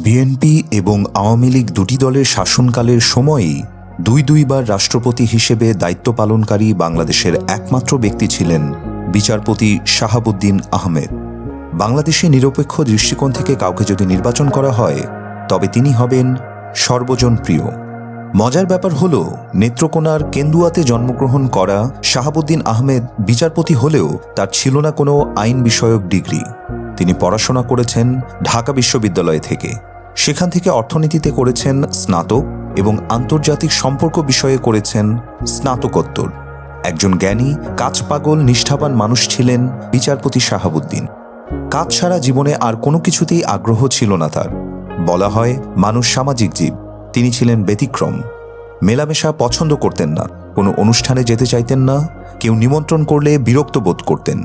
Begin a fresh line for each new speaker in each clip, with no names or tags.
BNP এবং আওয়ামী লীগ দুটি দলের শাসনকালের সময়ই দুইবার রাষ্ট্রপতি হিসেবে দায়িত্ব পালনকারী বাংলাদেশের একমাত্র ব্যক্তি ছিলেন বিচারপতি শাহাবুদ্দিন আহমেদ। বাংলাদেশে নিরপেক্ষ দৃষ্টিকোণ থেকে কাউকে যদি নির্বাচন করা হয় তবে তিনি হবেন সর্বজনপ্রিয়। মজার ব্যাপার হল, নেত্রকোনার কেন্দুয়াতে জন্মগ্রহণ করা শাহাবুদ্দিন আহমেদ বিচারপতি হলেও তার ছিল না কোনো আইন বিষয়ক ডিগ্রি। তিনি পড়াশোনা করেছেন ঢাকা বিশ্ববিদ্যালয় থেকে। সেখান থেকে অর্থনীতিতে করেছেন স্নাতক এবং আন্তর্জাতিক সম্পর্ক বিষয়ে করেছেন স্নাতকোত্তর। একজন জ্ঞানী, কাজপাগল, নিষ্ঠাবান মানুষ ছিলেন বিচারপতি শাহাবুদ্দিন। কাজ ছাড়া জীবনে আর কোনো কিছুতেই আগ্রহ ছিল না তার। বলা হয় মানুষ সামাজিক জীব, তিনি ছিলেন ব্যতিক্রম। মেলামেশা পছন্দ করতেন না, কোনো অনুষ্ঠানে যেতে চাইতেন না, কেউ নিমন্ত্রণ করলে বিরক্ত বোধ করতেন।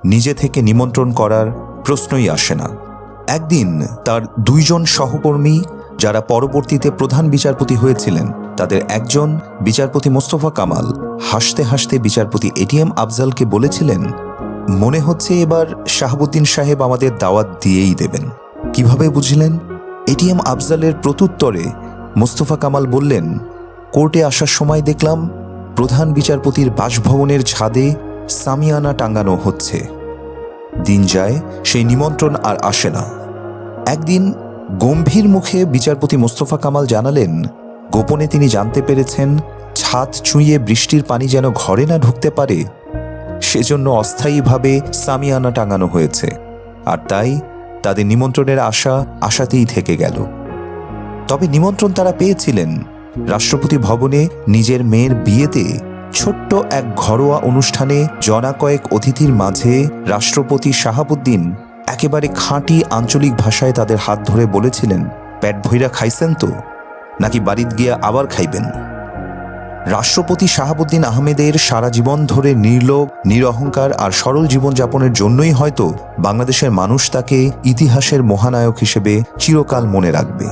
নিজে থেকে নিমন্ত্রণ করার প্রশ্নই আসে না। একদিন তার দুইজন সহকর্মী, যারা পরবর্তীতে প্রধান বিচারপতি হয়েছিলেন, তাদের একজন বিচারপতি মোস্তফা কামাল হাসতে হাসতে বিচারপতি এটিএম আফজালকে বলেছিলেন, মনে হচ্ছে এবার শাহাবুদ্দিন সাহেব আমাদের দাওয়াত দিয়েই দেবেন। কিভাবে বুঝলেন? এটিএম আফজালের প্রত্যুত্তরে মোস্তফা কামাল বললেন, কোর্টে আসার সময় দেখলাম প্রধান বিচারপতির বাসভবনের ছাদে সামিয়ানা টাঙ্গানো হচ্ছে। দিন যায়, সেই নিমন্ত্রণ আর আসে না। একদিন গম্ভীর মুখে বিচারপতি মোস্তফা কামাল জানালেন, গোপনে তিনি জানতে পেরেছেন ছাদ ছুঁয়ে বৃষ্টির পানি যেন ঘরে না ঢুকতে পারে, সেজন্য অস্থায়ীভাবে সামিয়ানা টাঙানো হয়েছে। আর তাই তাদের নিমন্ত্রণের আশাতেই থেকে গেল। তবে নিমন্ত্রণ তারা পেয়েছিলেন রাষ্ট্রপতি ভবনে নিজের মেয়ের বিয়েতে। ছোট্ট এক ঘরোয়া অনুষ্ঠানে জনা কয়েক অতিথির মাঝে রাষ্ট্রপতি শাহাবুদ্দিন একেবারে খাঁটি আঞ্চলিক ভাষায় তাদের হাত ধরে বলেছিলেন, পেট ভইরা খাইছেন তো, নাকি বাড়িতে গিয়া আবার খাইবেন? রাষ্ট্রপতি শাহাবুদ্দিন আহমেদের সারা জীবন ধরে নির্লোভ, নিরহংকার আর সরল জীবনযাপনের জন্যই হয়তো বাংলাদেশের মানুষ তাকে ইতিহাসের মহানায়ক হিসেবে চিরকাল মনে রাখবে।